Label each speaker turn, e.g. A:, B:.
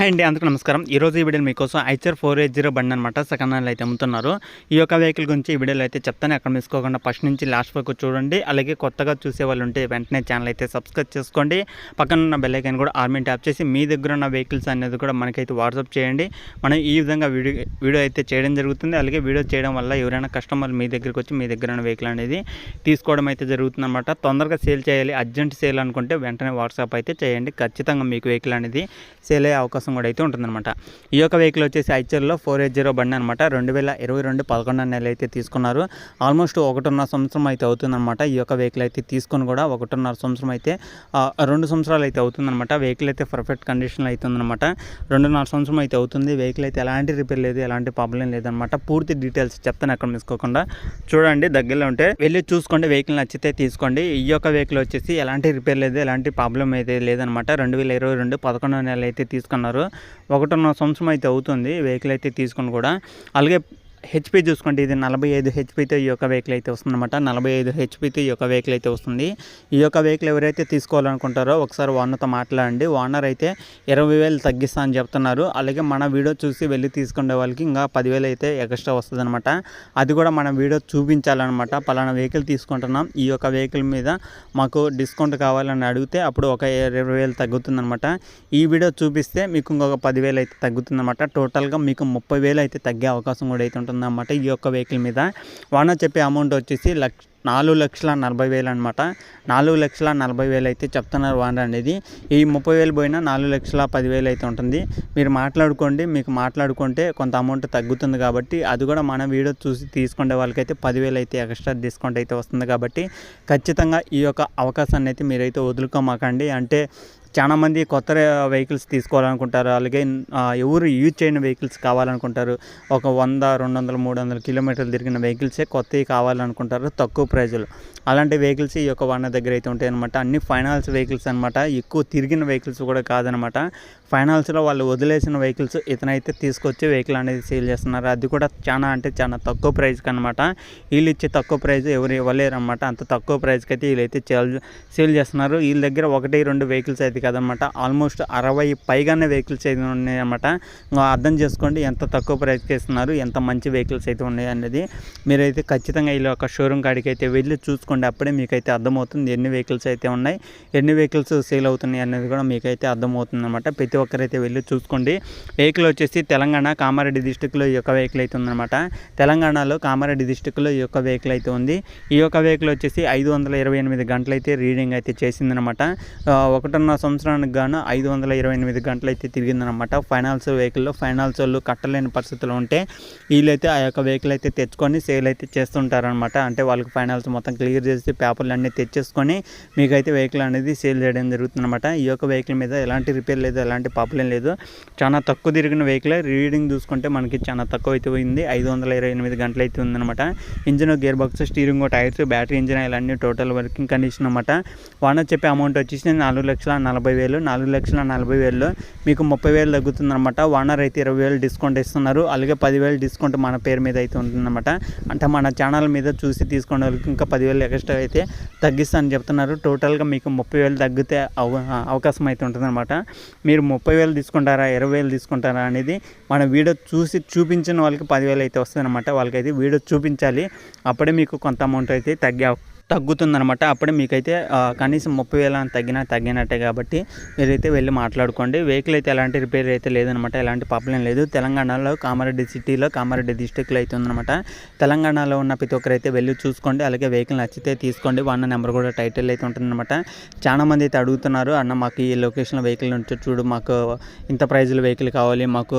A: Hi అండి, అందరికీ నమస్కారం. ఈరోజు ఈ వీడియోలో మీకోసం ఐచర్ 480 బండి అనమాట సెకండ్ హ్యాండ్లో అయితే అమ్ముతున్నారు. ఈ యొక్క వెహికల్ గురించి ఈ వీడియోలో అయితే చెప్తాను. అక్కడ మిస్కోకుండా ఫస్ట్ నుంచి లాస్ట్ వరకు చూడండి. అలాగే కొత్తగా చూసే వాళ్ళు ఉంటే వెంటనే ఛానల్ అయితే సబ్స్క్రైబ్ చేసుకోండి. పక్కన ఉన్న బెల్ ఐకాన్ కూడా ఆర్మీ ట్యాప్ చేసి మీ దగ్గర ఉన్న వెహికల్స్ అనేది కూడా మనకైతే వాట్సాప్ చేయండి. మనం ఈ విధంగా వీడియో అయితే చేయడం జరుగుతుంది. అలాగే వీడియో చేయడం వల్ల ఎవరైనా కస్టమర్ మీ దగ్గరికి వచ్చి మీ దగ్గర ఉన్న వెహికల్ అనేది తీసుకోవడం అయితే జరుగుతుంది అనమాట. తొందరగా సేల్ చేయాలి, అర్జెంట్ సేల్ అనుకుంటే వెంటనే వాట్సాప్ అయితే చేయండి. ఖచ్చితంగా మీకు వెహికల్ అనేది సేల్ అయ్యే అవకాశం కూడా అయితే ఉంటుందన్నమాట. ఈ యొక్క వెహికల్ వచ్చేసి ఐచర్లో 480 బండి అనమాట. 2022 11వ నెల అయితే తీసుకున్నారు. ఆల్మోస్ట్ 1.5 సంవత్సరం అయితే అవుతుందన్నమాట. ఈ యొక్క వెహికల్ అయితే తీసుకొని కూడా 1.5 సంవత్సరం అయితే 2 సంవత్సరాలు అయితే అవుతుందన్నమాట. వెహికల్ అయితే పర్ఫెక్ట్ కండిషన్లో అవుతుందన్నమాట. 2.5 సంవత్సరం అయితే అవుతుంది. వెహికల్ అయితే ఎలాంటి రిపేర్ లేదు, ఎలాంటి ప్రాబ్లం లేదనమాట. పూర్తి డీటెయిల్స్ చెప్తాను, ఎక్కడ మిస్కోకుండా చూడండి. దగ్గరలో ఉంటే వెళ్ళి చూసుకోండి. వెహికల్ నచ్చితే తీసుకోండి. ఈ యొక్క వెహికల్ వచ్చేసి ఎలాంటి రిపేర్ లేదు, ఎలాంటి ప్రాబ్లం అయితే లేదనమాట. 2022 11వ నెల అయితే తీసుకున్నారు. 1.5 సంవత్సరం అయితే అవుతుంది వెహికల్ అయితే తీసుకుని కూడా. అలాగే హెచ్పి చూసుకోండి, ఇది 45 హెచ్పితో ఈ యొక్క వెహికల్ అయితే వస్తుందన్నమాట. 45 హెచ్పితో ఈ యొక్క వెహికల్ అయితే వస్తుంది. ఈ యొక్క వెహికల్ ఎవరైతే తీసుకోవాలనుకుంటారో ఒకసారి ఓనర్తో మాట్లాడండి. ఓనర్ అయితే 20,000 తగ్గిస్తా అని చెప్తున్నారు. అలాగే మన వీడియో చూసి వెళ్ళి తీసుకునే వాళ్ళకి ఇంకా 10,000 అయితే ఎక్స్ట్రా వస్తుంది అనమాట. అది కూడా మన వీడియో చూపించాలన్నమాట. పలానా వెహికల్ తీసుకుంటున్నాం, ఈ యొక్క వెహికల్ మీద మాకు డిస్కౌంట్ కావాలని అడిగితే అప్పుడు ఒక 20,000 తగ్గుతుందన్నమాట. ఈ వీడియో చూపిస్తే మీకు ఇంకొక 10,000 అయితే తగ్గుతుందన్నమాట. టోటల్గా మీకు 30,000 అయితే తగ్గే అవకాశం కూడా అయితే ఉంటుందన్నమాట. ఈ యొక్క వెహికల్ మీద ఓనర్ చెప్పే అమౌంట్ వచ్చేసి 4,40,000 అనమాట. 4,40,000 అయితే చెప్తున్నారు ఓనర్ అనేది. ఈ 30,000 పోయినా 4,10,000 అయితే ఉంటుంది. మీరు మాట్లాడుకోండి, మీకు మాట్లాడుకుంటే కొంత అమౌంట్ తగ్గుతుంది కాబట్టి అది కూడా మన వీడియో చూసి తీసుకునే వాళ్ళకైతే 10,000 అయితే ఎక్స్ట్రా డిస్కౌంట్ అయితే వస్తుంది. కాబట్టి ఖచ్చితంగా ఈ యొక్క అవకాశాన్ని అయితే మీరైతే వదులుకోమాకండి. అంటే చాలామంది కొత్త వెహికల్స్ తీసుకోవాలనుకుంటారు. అలాగే ఎవరు యూజ్ చేయని వెహికల్స్ కావాలనుకుంటారు. ఒక 100, 200, 300 కిలోమీటర్లు తిరిగిన వెహికల్సే కొత్తవి కావాలనుకుంటారు తక్కువ ప్రైజులు. అలాంటి వెహికల్స్ ఈ యొక్క ఓనర్ దగ్గర అయితే ఉంటాయి అనమాట. అన్ని ఫైనాన్స్ వెహికల్స్ అనమాట. ఎక్కువ తిరిగిన వెహికల్స్ కూడా కాదనమాట. ఫైనాన్స్లో వాళ్ళు వదిలేసిన వెహికల్స్ ఇతనైతే తీసుకొచ్చి వెహికల్ అనేది సేల్ చేస్తున్నారు. అది కూడా చాలా తక్కువ ప్రైస్కి అనమాట. వీళ్ళు ఇచ్చే తక్కువ ప్రైస్ ఎవరు ఇవ్వలేరు అనమాట. అంత తక్కువ ప్రైస్కి అయితే వీళ్ళైతే సేల్ చేస్తున్నారు. వీళ్ళ దగ్గర 1-2 వెహికల్స్ అయితే కదనమాట, ఆల్మోస్ట్ 60 పైగానే వెహికల్స్ అయితే ఉన్నాయన్నమాట. అర్థం చేసుకోండి ఎంత తక్కువ ప్రైస్కి ఇస్తున్నారు, ఎంత మంచి వెహికల్స్ అయితే ఉన్నాయి అనేది. మీరైతే ఖచ్చితంగా వీళ్ళ యొక్క షోరూమ్ కాడికి అయితే వెళ్ళి చూసుకోండి. అప్పుడే మీకైతే అర్థమవుతుంది ఎన్ని వెహికల్స్ అయితే ఉన్నాయి, ఎన్ని వెహికల్స్ సేల్ అవుతున్నాయి అనేది కూడా మీకైతే అర్థమవుతుంది అనమాట. ప్రతి ఒక్కరైతే వెళ్ళి చూసుకోండి. వెహికల్ వచ్చేసి తెలంగాణ కామారెడ్డి డిస్టిక్లో ఈ యొక్క వెహికల్ అయితే ఉందన్నమాట. తెలంగాణలో కామారెడ్డి డిస్టిక్లో ఈ యొక్క వెహికల్ అయితే ఉంది. ఈ యొక్క వెహికల్ వచ్చేసి 528 గంటలు అయితే రీడింగ్ అయితే చేసిందనమాట. 1.5 సంవత్సరానికి గాను 528 గంటలు అయితే తిరిగిందనమాట. ఫైనాన్స్ వెహికల్లో ఫైనాన్స్ వాళ్ళు కట్టలేని పరిస్థితులు ఉంటే వీళ్ళైతే ఆ యొక్క వెహికల్ అయితే తెచ్చుకొని సేల్ అయితే చేస్తుంటారనమాట. అంటే వాళ్ళకి ఫైనాన్స్ మొత్తం క్లియర్ చేసి పేపర్లు అన్నీ తెచ్చేసుకొని మీకైతే వెహికల్ అనేది సేల్ చేయడం జరుగుతుందన్నమాట. ఈ యొక్క వెహికల్ మీద ఎలాంటి రిపేర్ లేదు, ఎలాంటి ప్రాబ్లం లేదు. చాలా తక్కువ తిరిగిన వెహికల్. రీడింగ్ చూసుకుంటే మనకి చాలా తక్కువ అయితే పోయింది. 528 గంటలు అయితే ఉందన్నమాట. Engine, gear box, steering, tyres, battery, engine ఇవన్నీ టోటల్ వర్కింగ్ కండిషన్ అనమాట. ఓనర్ చెప్పే అమౌంట్ వచ్చేసి 4,40,000. 4,40,000 మీకు 30,000 తగ్గుతుందన్నమాట. ఓనర్ అయితే 20,000 డిస్కౌంట్ ఇస్తున్నారు. అలాగే 10,000 డిస్కౌంట్ మన పేరు మీద అయితే ఉంటుందన్నమాట. అంటే మన ఛానల్ మీద చూసి తీసుకునే వాళ్ళకి ఇంకా 10,000 ఎక్స్ట్రా అయితే తగ్గిస్తానని చెప్తున్నారు. టోటల్గా మీకు 30,000 తగ్గితే అవకాశం అయితే ఉంటుందన్నమాట. మీరు 30,000 తీసుకుంటారా, 20,000 తీసుకుంటారా అనేది మన వీడియో చూసి చూపించిన వాళ్ళకి 10,000 అయితే వస్తుందన్నమాట. వాళ్ళకైతే వీడియో చూపించాలి, అప్పుడే మీకు కొంత అమౌంట్ అయితే తగ్గుతుందనమాట. అప్పుడే మీకైతే కనీసం 30,000 తగ్గినట్టే. కాబట్టి మీరైతే వెళ్ళి మాట్లాడుకోండి. వెహికల్ అయితే ఎలాంటి రిపేర్ అయితే లేదనమాట, ఎలాంటి ప్రాబ్లం లేదు. తెలంగాణలో కామారెడ్డి సిటీలో కామారెడ్డి డిస్టిక్లో అయితే ఉందన్నమాట. తెలంగాణలో ఉన్న ప్రతి ఒక్కరైతే వెళ్ళి చూసుకోండి. అలాగే వెహికల్ నచ్చితే తీసుకోండి. వన్ నెంబర్ కూడా టైటిల్ అయితే ఉంటుందన్నమాట. చాలామంది అయితే అడుగుతున్నారు, అన్న మాకు ఈ లొకేషన్లో వెహికల్ నుంచి చూడు, మాకు ఇంత ప్రైజ్లో వెహికల్ కావాలి, మాకు